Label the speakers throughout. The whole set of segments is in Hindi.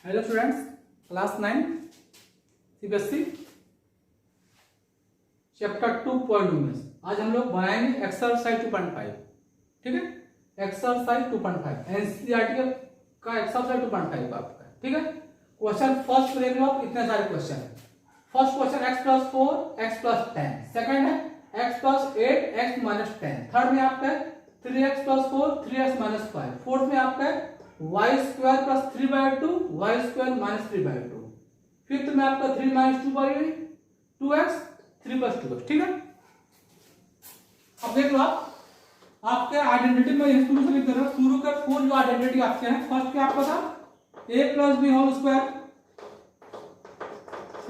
Speaker 1: Hello students, class 9 CBSE chapter 2.19। आज हम लोग बनाएंगे एक्सरसाइज 2.5। ठीक है, एक्सरसाइज 2.5 एनसीईआरटी का एक्सरसाइज 2.5 आपका। ठीक है, क्वेश्चन फर्स्ट देख लो आप, इतने सारे क्वेश्चन है। First question x + 4 x + 10, second है x + 8 x - 10, थर्ड में आपका है 3x + 4 3x - 5, फोर्थ में आपका है y² + 3/2 y² - 3/2, फिफ्थ में आपका 3 - 2x 3 + 2x। ठीक है, अब देख लो आपके आइडेंटिटी में शुरू से लिख दे रहा हूं। शुरू के 4 जो आइडेंटिटी आपके हैं, फर्स्ट क्या आपका था a + b whole square,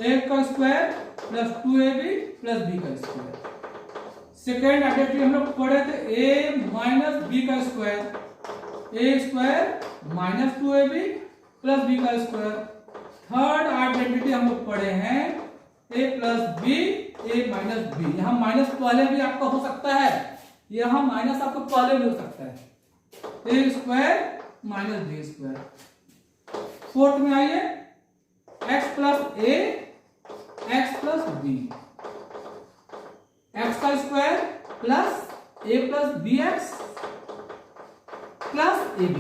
Speaker 1: a का square plus 2ab plus b का स्क्वायर। सेकेंड आइडेंटिटी हम लोग पढ़े थे a - b का square, a square minus 2ab plus b का स्क्वायर। थर्ड आइडेंटिटी हम लोग पढ़े हैं a + b a - b। यहां माइनस पहले भी आपका हो सकता है, यहां माइनस आपको पहले भी हो सकता है, a square minus b square. Fourth में आइए x + a x + b, x का square plus a + bx plus ab।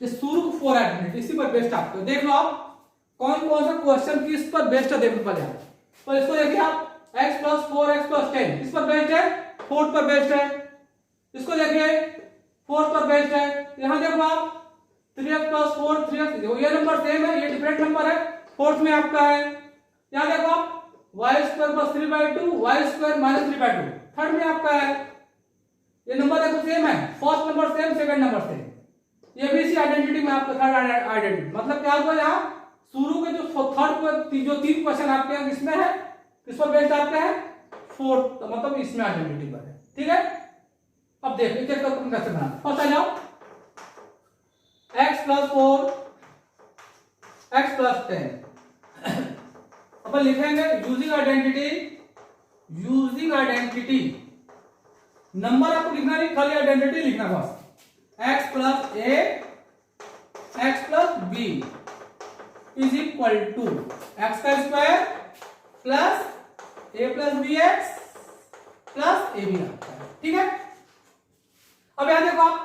Speaker 1: ये शुरू को 4 आइडेंटिटी, इसी पर बेस्ड आपको देख लो आप कौन कौन सा क्वेश्चन किस पर बेस्ड है। देखो पहले आप तो इसको देखिए आप x + 4 x + 10 इस पर बेस्ड है, फोर्थ पर बेस्ड है। इसको देखिए फोर्थ पर बेस्ड है। यहां देखो आप 3x + 4 3x, ये नंबर सेम है, ये डिफरेंट नंबर है, फोर्थ में आपका है। यहां देखो आप y² + 3/2 y² - 3/2, थर्ड में आपका है। ये नंबर देखो सेम है, first number same second number same. ये भी इसी आइडेंटिटी में आपका थर्ड आइडेंटिटी, मतलब क्या हुआ यहाँ शुरू के जो थर्ड जो 3 क्वेश्चन आपके हैं किसमें है, किस पर बेस्ड आपका है, फोर्थ, मतलब इसमें आइडेंटिटी पर है। ठीक है, अब देखो एक एक करके कैसे बनाना। फर्स्ट आ जाओ x + 4 x + 10 अपन लिखेंगे यूजिंग आइडेंटिटी नंबर आपको लिखना नहीं, खाली आइडेंटिटी लिखना बस। x + a x + b is equal to x का square plus a + bx plus ab आता है। ठीक है, अब यहां देखो आप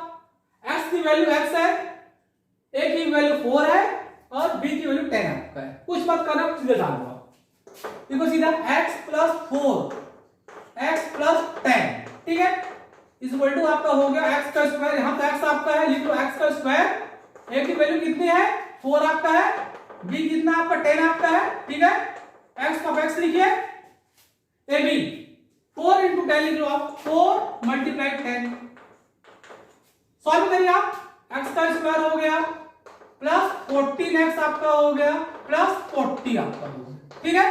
Speaker 1: x की वैल्यू x है, a की वैल्यू 4 है और b की वैल्यू 10 आपका है। कुछ मत करना, सीधे डाल दो। देखो सीधा x + 4 x + 10, ठीक है, इक्वल टू आपका हो गया x का स्क्वायर। यहां पे x आपका है, लिख लो x का स्क्वायर, a की वैल्यू कितनी है 4 आपका है, b कितना आपका 10 आपका है। ठीक है, x का x लिखिए, ab 4 × 10 लिख लो आप, 4 × 10। सॉल्व करिए आप, x का स्क्वायर हो गया प्लस 14x आपका हो गया प्लस 40 आपका हो गया। ठीक है,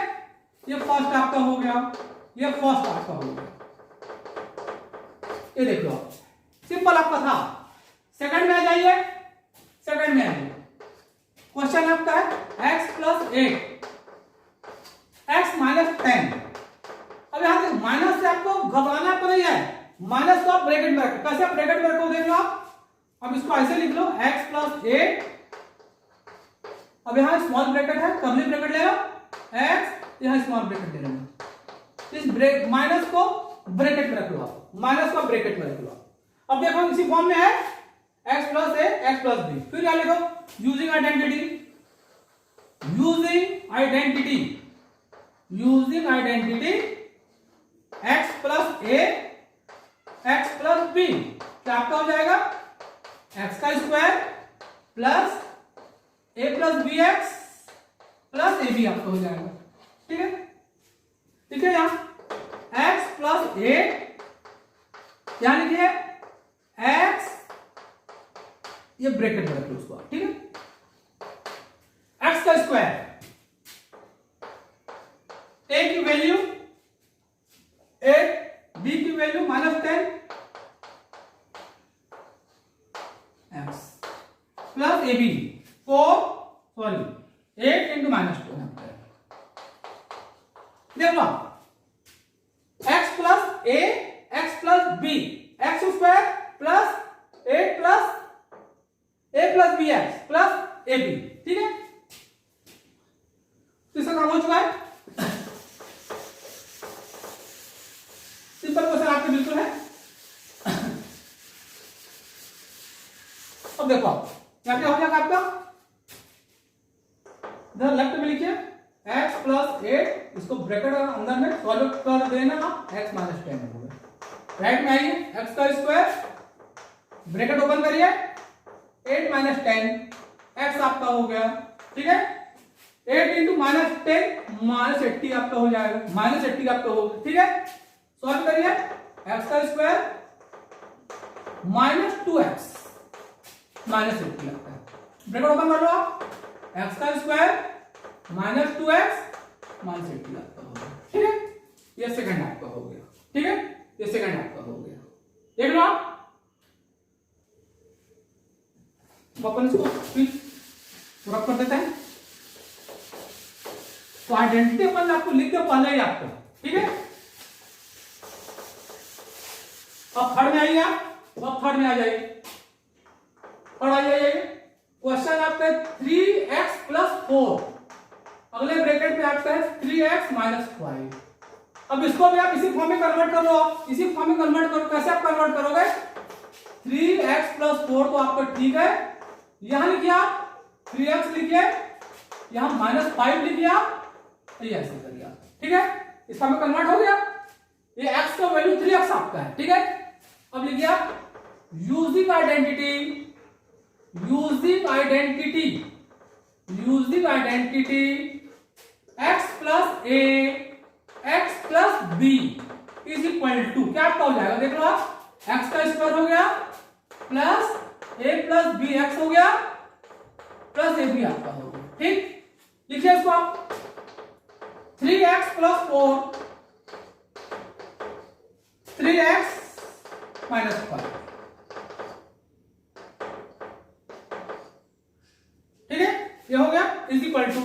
Speaker 1: ये फर्स्ट आपका हो गया, ये फर्स्ट आपका हो गया। ये देख लो आप, सिंपल आपका था। सेकंड में आ जाइए, सेकंड में आइए, क्वेश्चन आपका है x + 8 x - 10। अब यहां से माइनस से आपको घबराना तो नहीं है, माइनस को आप ब्रैकेट में रखो। कैसे आप ब्रैकेट में रखो देख लो आप। अब इसको ऐसे लिख लो x + 8, अब यहां स्मॉल ब्रैकेट है, कर्ली ब्रैकेट ले लो, x यहां स्मॉल ब्रैकेट ले लो। इस माइनस को ब्रैकेट में रख लो आप, माइनस को ब्रैकेट में रख लो। अब देखो इसी फॉर्म में है x + a x + b। फिर क्या लिखो using identity x + a x + b, क्या आपका हो जाएगा x का square plus a + bx plus ab आपका हो जाएगा। ठीक है, ठीक है, यहां x + 8 यहां लिखिए x, ये ब्रैकेट में रख लो उसको। ठीक है, x का स्क्वायर, a की वैल्यू 8 b की वैल्यू -10 x प्लस ab 8 × -10। देखो x + a x + b x square plus 8 plus a + bx plus ab। ठीक है, अब देखो आप यहाँ क्या हो जाएगा आपका, इधर लेफ्ट में लिखिए x प्लस 8, इसको ब्रैकेट अंदर में सॉल्व कर देना आप, x माइनस 10 हो गया। राइट में आइए, x का स्क्वायर ब्रैकेट ओपन करिए, 8 माइनस 10 x आपका हो गया। ठीक है, 8 इंटू माइनस 10 माइनस 80 आपका हो जाएगा, माइनस 80 आपका होगा। ठीक है, सॉल्व करिए, x का स्क्वायर माइनस 2x माइनस 80 आता है, ब्रैकेट ओपन कर लो आप, x का स्क्वायर माइनस 2x माइनस 80 आपका होगा। ठीक है, ये सेकंड आपका हो गया। ठीक है, ये सेकंड आपका हो गया, देख लो आप। अपन इसको पूरा कर देते हैं, तो आइडेंटिटी अपन आपको लिख दो पहले ही आपको। ठीक है, अब थर्ड में आइए आप, अब थर्ड में आ जाइए, थर्ड आ जाइए। क्वेश्चन आपका 3x प्लस 4, अगले ब्रैकेट में आपका है 3x माइनस 5। अब इसको भी आप इसी फॉर्म में कन्वर्ट कर लो, इसी फॉर्म में कन्वर्ट करो। कैसे आप कन्वर्ट करोगे, 3x प्लस 4 तो आपका ठीक है, यहां लिखिए आप 3x लिखिए, यहां माइनस 5 लिखिए आप, ये ऐसे करिए आप। ठीक है, इस फॉर्म में कन्वर्ट हो गया, ये x का वैल्यू 3x आपका है। ठीक है, अब लिखिए आप using identity, using identity, using identity x plus a x plus b is equal to, क्या आपका हो जाएगा, देख लो आप, x का स्क्वायर हो गया plus a plus b x हो गया प्लस a b आपका हो गया। ठीक, लिखिए इसको आप 3x प्लस 4 3x माइनस 5। ठीक है, ये हो गया is equal to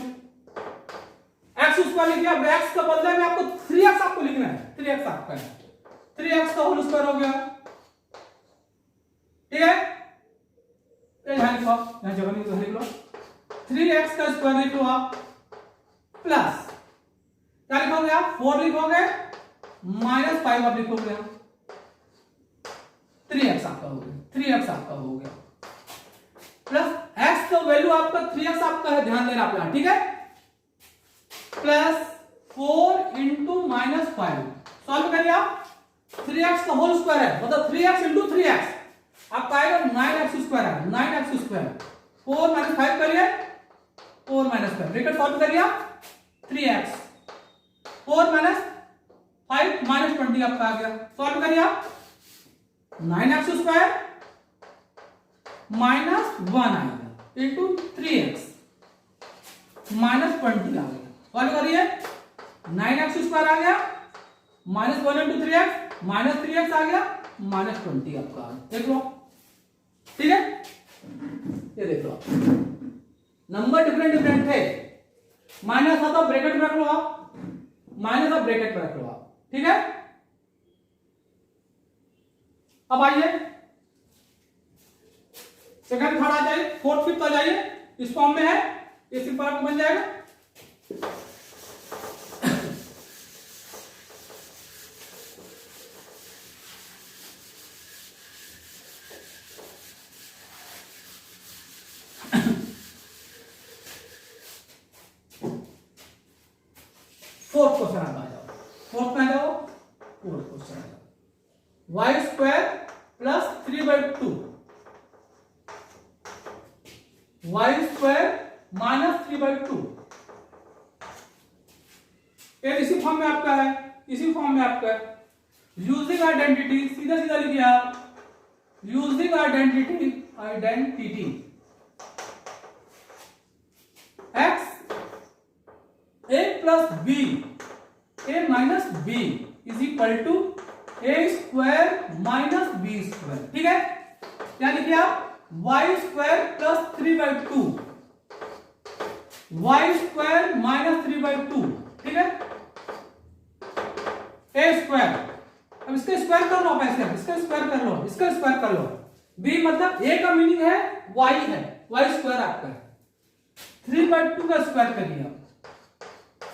Speaker 1: x square लिखिए, अब x का बदले में आपको 3x आपको लिखना है, 3x आपका है, 3x का होल स्क्वायर हो गया। ठीक है, यहां लिखो, यहां जगह नहीं तो लिख लो, 3x का स्क्वायर लिख लो आप प्लस क्या लिखोगे आप, 4 लिखोगे माइनस 5 आप लिखोगे, 3x आपका हो गया, 3x आपका हो गया प्लस x का वैल्यू आपका 3x आपका है, ध्यान देना आप यहां। ठीक है, प्लस 4 इंटू माइनस 5, सॉल्व करिए आप, 3x का होल स्क्वायर है, मतलब 3x इंटू 3x आपका आएगा 9x स्क्वायर है, 9x स्क्वायर, 4 माइनस 5 करिए, 4 माइनस 5 ब्रैकेट सॉल्व करिए आप, 3x 4 माइनस 5 माइनस 20 आपका आ गया, सॉल्व करिए आप, 9x स्क्वायर माइनस 1 आएगा इंटू 3x माइनस 20 आ गया, सॉल्व करिए, 9x स्क्वायर आ गया minus 1 into 3x minus 3x आ गया माइनस 20 आपका आ गया, देख लो। ठीक है, ये देख लो, नंबर डिफरेंट डिफरेंट थे, माइनस था तो ब्रैकेट में रख लो आप, माइनस आप ब्रैकेट में रख लो आप। ठीक है, अब आइए सेकंड थर्ड आ जाइए, फोर्थ फिफ्थ आ जाइए, इस फॉर्म में है, ये सिंपल आपको बन जाएगा। फोर्थ क्वेश्चन आ जाओ, फोर्थ में आ जाओ, फोर्थ क्वेश्चन आ जाओ, Y square plus 3/2 Y square minus 3/2, ये इसी फॉर्म में आपका है, इसी फॉर्म में आपका है। यूजिंग आइडेंटिटी, सीधा सीधा लिखिए आप, using identity, identity x a plus b a minus b is equal to a square minus b square. ठीक है, क्या लिखिए आप, y square plus 3/2 y square minus 3/2। ठीक है, a स्क्वायर, अब इसका स्क्वायर कर लो, पैसे इसका स्क्वायर कर लो, इसका स्क्वायर कर लो, b मतलब a का मीनिंग है y है, y स्क्वायर आपका है, 3/2 का स्क्वायर करिए आप,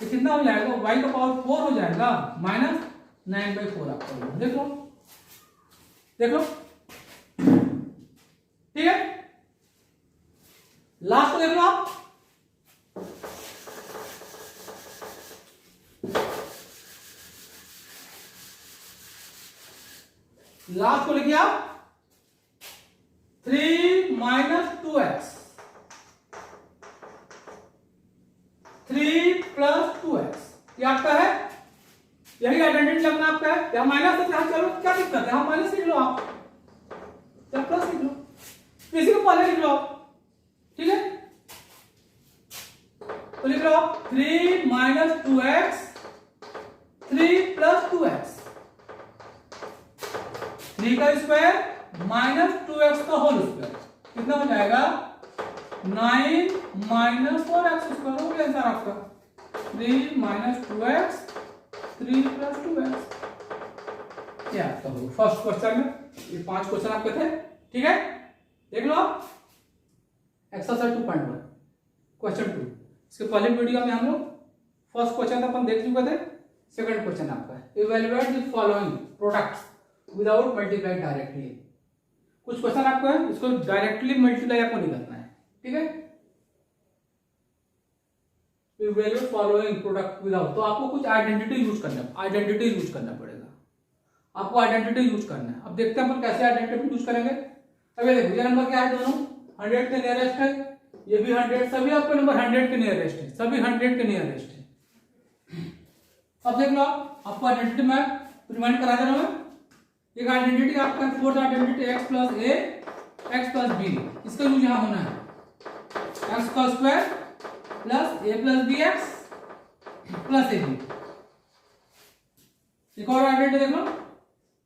Speaker 1: ये कितना हो जाएगा, y का पावर 4 हो जाएगा माइनस 9/4 आपका होगा, देख लो देख लो। ठीक है, लास्ट को देख लो आप, लास्ट को लिखिए आप 3 माइनस 2x, 3 प्लस 2x, ये आपका है, यही आइडेंटिटी लगना आपका है। यहां माइनस है, यहां चलो क्या दिक्कत है, यहां माइनस लिख लो आप, या प्लस लिख लो, किसी को पहले लिख लो आप, ठीक है। तो लिख लो आप 3 माइनस 2x, 3 प्लस 2x, 3 का स्क्वायर माइनस 2x का होल स्क्वायर, कितना हो जाएगा 9 माइनस 4x स्क्वायर, हो गया आंसर आपका 3 माइनस 2x, 3 प्लस 2x। ये आपका होगा फर्स्ट क्वेश्चन में। ये 5 क्वेश्चन आपके थे, ठीक है। देख लो आप एक्सरसाइज 2.1 क्वेश्चन 2। इसके पहले वीडियो में हम लोग फर्स्ट क्वेश्चन अपन देख चुके थे, सेकंड क्वेश्चन आपका है evaluate the following products without multiply directly. कुछ क्वेश्चन आपको है, उसको डायरेक्टली मल्टीप्लाई आपको नहीं करना है, ठीक है। इवैल्यूएट फॉलोइंग प्रोडक्ट विदाउट, तो आपको कुछ आइडेंटिटी यूज करना है, आइडेंटिटी यूज करना पड़ेगा, आपको आइडेंटिटी यूज करना है। अब देखते हैं अपन कैसे आइडेंटिटी यूज करेंगे। अब ये देखो ये नंबर क्या है, दोनों 100 के नियरेस्ट है, ये भी 100, सभी आपके नंबर 100 के नियरेस्ट है, सभी 100 के नियरेस्ट है। अब देख लो आपको आइडेंटिटी मैं रिमाइंड करा दे रहा हूं। एक आइडेंटिटी आपका fourth identity x plus a x plus b, इसका यूज यहां होना है x का square plus a plus B x plus A B. एक और आइडेंटिटी देख लो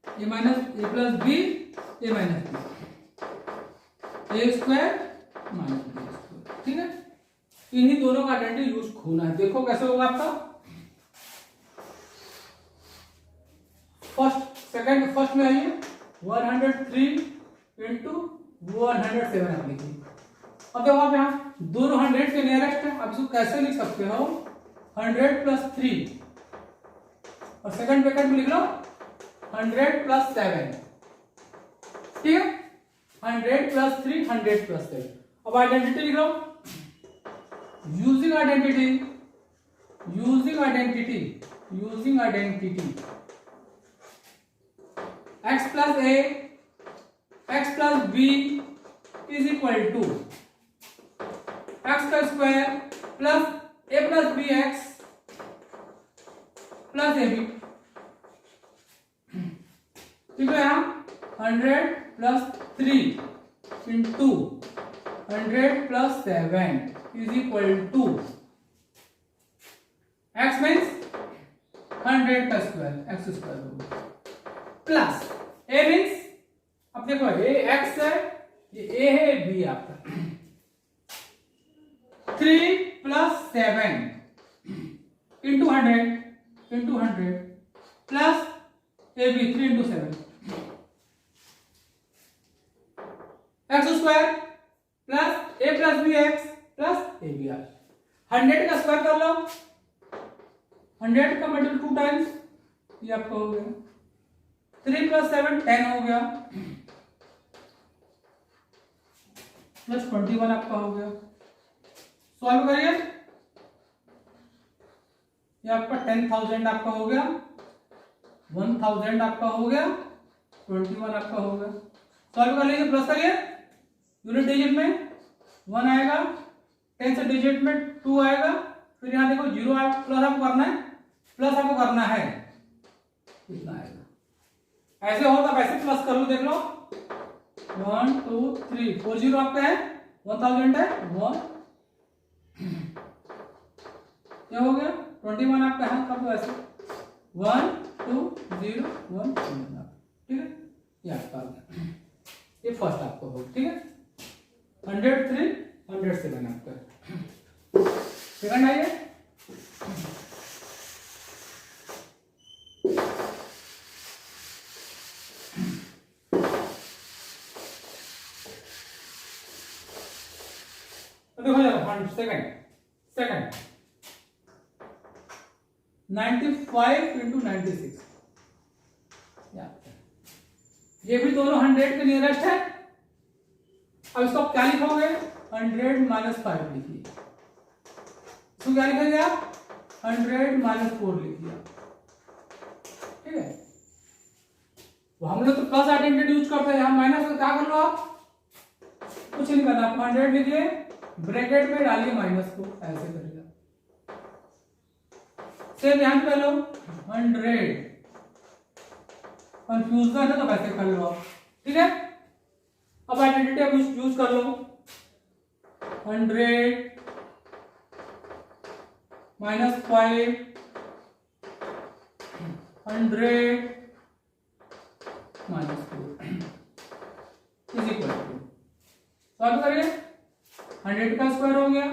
Speaker 1: a minus a plus B a minus B, A square minus B square, ठीक है। इन्हीं दोनों का आइडेंटिटी यूज होना है। देखो कैसे होगा आपका फर्स्ट सेकंड, फर्स्ट में आइए 103 इंटू 107 आप लिखिए। अब देखो आप यहाँ दोनों 100 के नियरेस्ट है, आप इसको कैसे लिख सकते हो 100 प्लस 3, और सेकंड ब्रैकेट में लिख लो 100 प्लस 7, ठीक है। 100 प्लस 3, 100 प्लस 7। अब आइडेंटिटी लिख लो, using identity, using identity, using identity x plus a x plus b is equal to x का square plus a plus B x plus A b, ठीक है। यहां 100 प्लस 3 इंटू 100 प्लस 7 is equal to x means 100 का स्क्वायर x स्क्वायर होगा प्लस a मीन्स, अब देखो ये x है, ये a है, b आपका 3 plus 7 into 100 plus A B 3 into 7 X square plus A plus B x plus A B आर। 100 का स्क्वायर कर लो, 100 का मल्टीपल 2 टाइम्स, ये आपका हो गया 3 प्लस 7 10 हो गया, प्लस 21 आपका हो गया। सॉल्व करिए, ये आपका 10,000 आपका हो गया, 1,000 आपका हो गया, 21 आपका हो गया। सॉल्व कर लीजिए, प्लस करिए, यूनिट डिजिट में 1 आएगा, 10 से डिजिट में 2 आएगा, फिर यहाँ देखो 0 आएगा, प्लस आपको करना है, प्लस आपको करना है, कितना आएगा ऐसे होगा, वैसे प्लस करो, देख लो 1 2 3 4 0 आपका है, 1000 है 1, क्या हो गया 21 आपका है, कर दो ऐसे 1 2 0 1 ठीक है। ये आपका आ गया, ये फर्स्ट आपका होगा, ठीक है। 103 107 आपका। सेकंड आइए, सेकंड 95 इंटू 96, ये भी दोनों 100 के नियरेस्ट है। अब इसको क्या लिखोगे 100 माइनस 5 लिखिए, इसको क्या लिखेंगे आप 100 माइनस 4 लिखिए, ठीक है। तो हम लोग तो प्लस आइडेंटिटी यूज करते हैं, यहाँ माइनस का क्या कर लो आप, कुछ नहीं करना, आप 100 लिखिए, ब्रैकेट में डालिए माइनस को, ऐसे करिएगा। सेम यहाँ पे लो 100, कंफ्यूजन है तो वैसे कर लो आप, ठीक है। अब आइडेंटिटी आप यूज कर लो, 100 minus 5, 100 minus 4 is equal to, solve करिए, 100 का स्क्वायर हो गया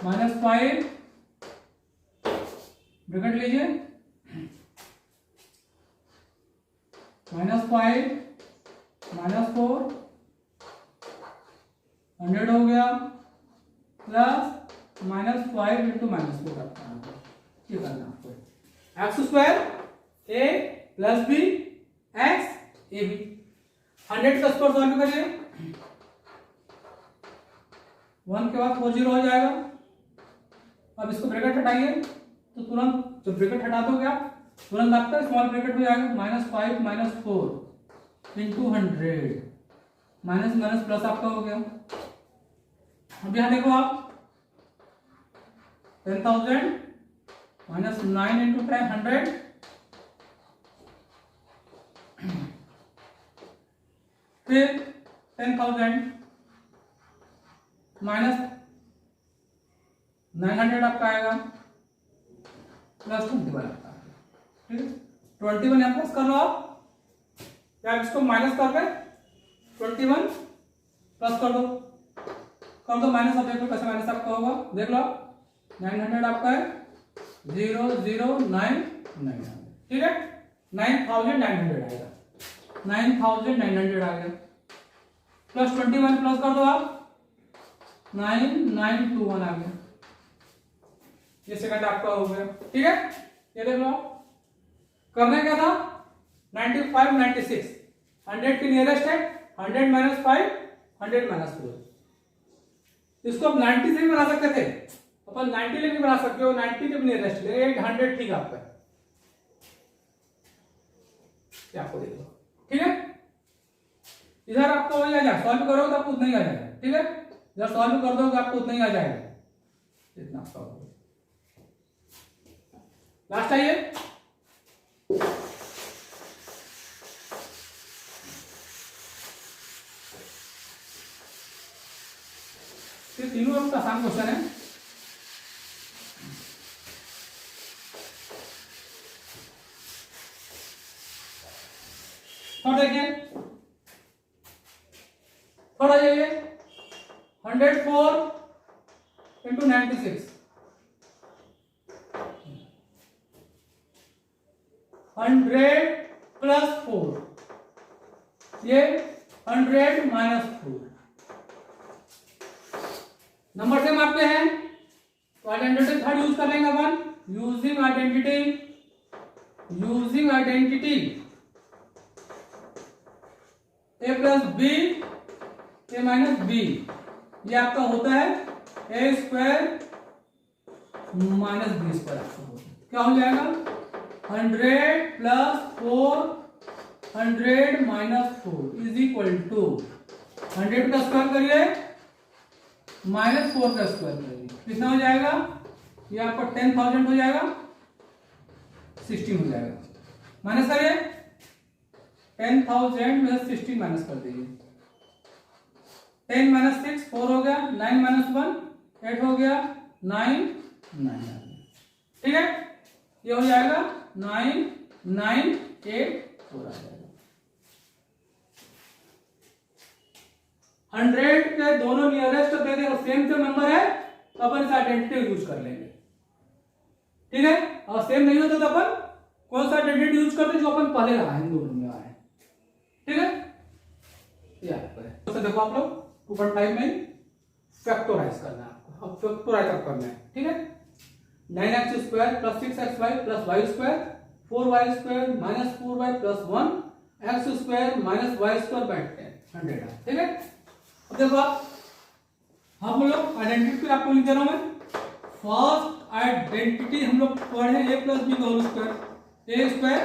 Speaker 1: माइनस 5, ब्रैकेट लीजिए, माइनस 5 माइनस 4, 100 हो गया, प्लस माइनस 5 इंटू माइनस 4 आपका, ये करना आपको, X square A plus B X A B, 100 का स्क्वायर सॉल्व करिए, 1 के बाद 40 हो जाएगा। अब इसको ब्रैकेट हटाइए तो तुरंत जब ब्रैकेट हटा दोगे आप तुरंत आपका स्मॉल ब्रैकेट हो जाएगा, minus 5 minus 4 into 100, minus minus plus आपका हो गया। अब यहां देखो आप 10,000 माइनस 9 इंटू 100, फिर 10,000 माइनस 900 आपका आएगा, प्लस 21 आपका, ठीक है। 21 यहाँ प्लस कर लो आप, या इसको माइनस करके 21 प्लस कर दो माइनस, अब देख लो कैसे माइनस आपका होगा, देख लो 900 आपका है 0099, ठीक है, 9,900 आएगा, 9,900 आ गया, प्लस 21 प्लस कर दो आप 9921 आ गया, ये सेकंड आपका हो गया, ठीक है। ये देख लो करना क्या था, 95 96, 100 के नियरेस्ट है, 100 माइनस 5 100 माइनस 4, इसको आप 90 से भी बना सकते थे, अपन 90 ले भी बना सकते हो, 90 के भी नियरेस्ट ले 100, ठीक है आपका, क्या आपको देख लो, ठीक है। इधर आपको वही आ जाए, सॉल्व करोगे तो आपको उतना ही आ जाएगा, ठीक है, इधर सॉल्व कर दोगे आपको उतना ही आ जाएगा, इतना आपका होगा। लास्ट आइए, ये तीनों आपका आसान क्वेश्चन है, और देखिए थोड़ा जाइए 104 इंटू 96, 100 प्लस 4, ये 100 माइनस 4, नंबर सेम आपके हैं तो आइडेंटिटी थर्ड यूज कर लेंगे अपन, using identity A plus B A minus B, ये आपका होता है A square minus B square, आपका होता है क्या हो जाएगा 100 plus 4 100 minus 4 is equal to 100 का स्क्वायर करिए माइनस 4 का स्क्वायर करिए, कितना हो जाएगा, ये आपका 10,000 हो जाएगा, 16 हो जाएगा, माइनस करिए 10,000 में 16 माइनस कर दीजिए, 10 माइनस 6 4 हो गया, 9 माइनस 1 8 हो गया, 9 9 ठीक है, ये हो जाएगा 9984 आ जाएगा। 100 के दोनों नियरेस्ट दे दे और सेम जो नंबर है तो अपन इस आइडेंटिटी यूज कर लेंगे, ठीक है, और सेम नहीं होता तो अपन कौन सा आइडेंटिटी यूज करते जो अपन पहले लगाए हैं, दोनों में आए, ठीक है। तो देखो आप लोग 2.5 में फैक्टराइज करना है आपको, अब फैक्टराइज अब करना है, ठीक है। 9x square plus 6xy plus y square 4y square minus 4y plus 1 x square minus y square by 10 100 है, ठीक है। अब देखो आप, हम लोग आइडेंटिटी आपको लिख दे रहा हूं मैं। फर्स्ट आइडेंटिटी हम लोग पढ़े a प्लस बी का whole square, a square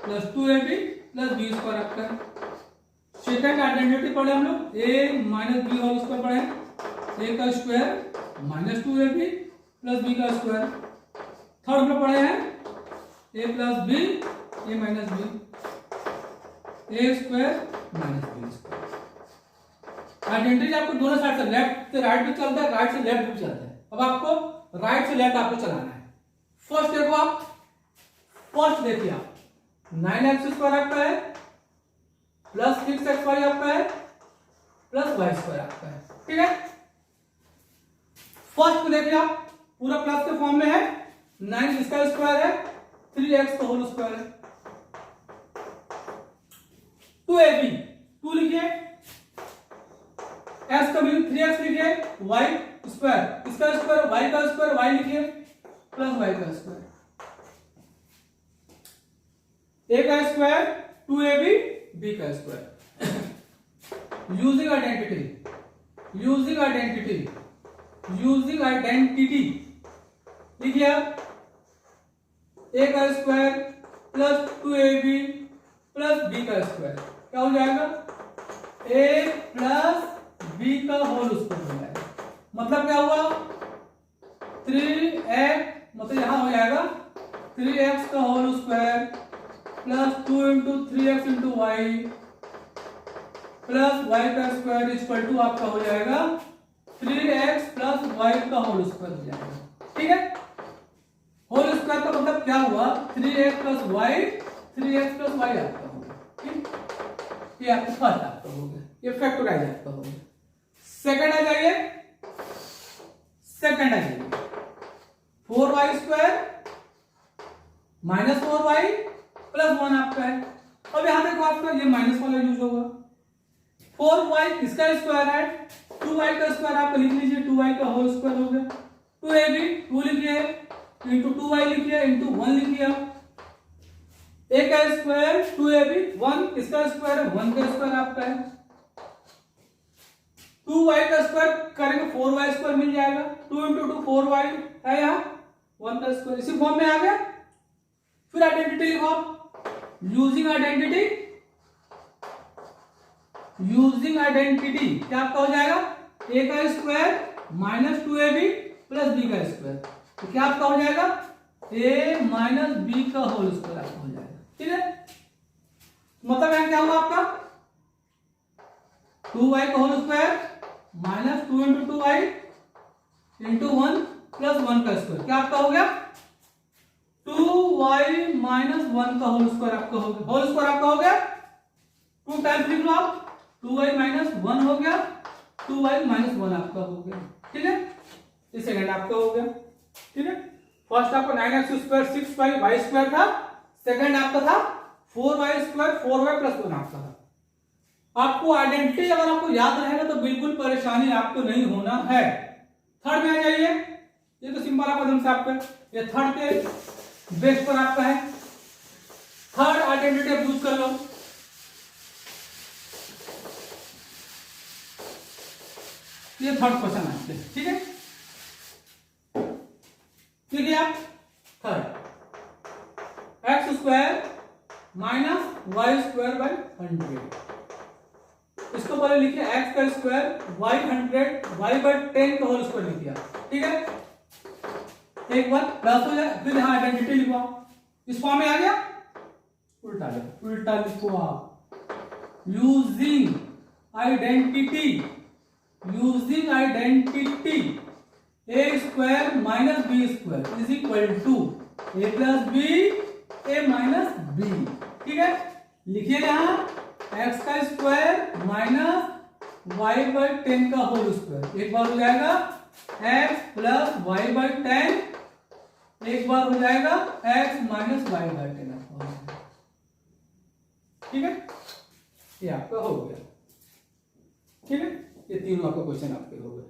Speaker 1: plus 2ab plus b square आपका। सेकंड आइडेंटिटी पढ़े हम लोग a minus b whole square पढ़े, a का square minus 2ab plus b का स्क्वायर। थर्ड हम लोग पढ़े हैं a plus B A minus B, A square minus B square. Identity आपको दोनों साइड से, लेफ्ट से राइट भी चलता है, राइट से लेफ्ट भी चलता है। अब आपको राइट से लेफ्ट आपको चलाना है। फर्स्ट देखो आप, फर्स्ट देखिए आप 9x² आपका है प्लस 6xy आपका है प्लस y² आपका है, ठीक है। फर्स्ट को देखिए आप, पूरा प्लस के फॉर्म में है, 9 इसका स्क्वायर है, 3x का होल स्क्वायर है। 2ab 2 लिखिए, x का वैल्यू 3x लिखिए, y स्क्वायर इसका स्क्वायर y का स्क्वायर y लिखिए प्लस y का स्क्वायर, a का स्क्वायर 2ab b का स्क्वायर। यूजिंग आइडेंटिटी लिखिए आप, a का square plus 2ab plus b का स्क्वायर क्या हो जाएगा, a प्लस b का होल स्क्वायर हो जाएगा। मतलब क्या हुआ, 3x, मतलब यहां हो जाएगा 3x का whole square plus 2 into 3x into Y plus y का स्क्वायर इक्वल टू आपका हो जाएगा 3x प्लस y का होल स्क्वायर हो जाएगा, ठीक है। होल स्क्वायर का मतलब क्या हुआ, 3x plus y, 3x plus y आपका होगा, ठीक। ये आपका फर्स्ट आपका हो गया, ये फैक्टराइज आपका हो गया। सेकंड आ जाइए, 4y² माइनस 4y प्लस 1 आपका है। अब यहां देखो आपका ये माइनस वाला यूज होगा। 4y इसका स्क्वायर है, 2y का स्क्वायर आप लिख लीजिए, 2y का होल स्क्वायर हो गया। 2ab 2 लिखिए इंटू 2y लिखिए इंटू 1 लिखिए। a का स्क्वायर 2ab 1 इसका स्क्वायर है, 1 का स्क्वायर आपका है। 2y का स्क्वायर करेंगे 4y² मिल जाएगा, 2 इंटू 2 4y है, यहाँ 1 का स्क्वायर इसी फॉर्म में आ गया। फिर आइडेंटिटी लिखो आप, यूजिंग आइडेंटिटी क्या आपका हो जाएगा, a का square minus 2ab plus b का स्क्वायर, तो क्या आपका हो जाएगा, a माइनस b का होल स्क्वायर आपका हो जाएगा, ठीक है। मतलब यहां क्या हुआ आपका, 2y का whole square minus 2 into 2y into 1 plus 1 का स्क्वायर, क्या आपका हो गया, 2y माइनस 1 का होल स्क्वायर आपका हो गया। होल स्क्वायर आपका हो गया, 2 टाइम्स लिख लो आप, 2y माइनस 1 हो गया, 2y माइनस 1 आपका हो गया, ठीक है। ये सेकंड आपका हो गया, ठीक है। फर्स्ट आपका 9x² 6y² था, सेकंड आपका था 4y² 4y प्लस 1 आपका था। आपको आइडेंटिटी अगर आपको याद रहेगा तो बिल्कुल परेशानी आपको नहीं होना है। थर्ड में आ जाइए, ये तो सिंपल आपका एकदम से आपका, ये थर्ड के बेस पर आपका है। थर्ड आइडेंटिटी आप यूज कर लो, ये थर्ड क्वेश्चन आपके, ठीक है। देखिए आप, third x² minus y² by 100, इसको पहले लिखिए x का स्क्वायर y 100 y बाई 10 का होल स्क्वायर लिखिए, ठीक है। एक बार प्लस हो जाए, फिर यहां आइडेंटिटी लिखो, इस फॉर्म में आ गया, उल्टा लिखो आप, using identity a² minus b² is equal to a plus b a minus b, ठीक है। लिखिए यहां x का स्क्वायर माइनस y बाई 10 का होल स्क्वायर, एक बार हो जाएगा x प्लस y बाई 10, एक बार हो जाएगा x माइनस y बाई 10, ठीक है। ये आपका हो गया, ठीक है। ये तीनों आपका क्वेश्चन आपके हो गए।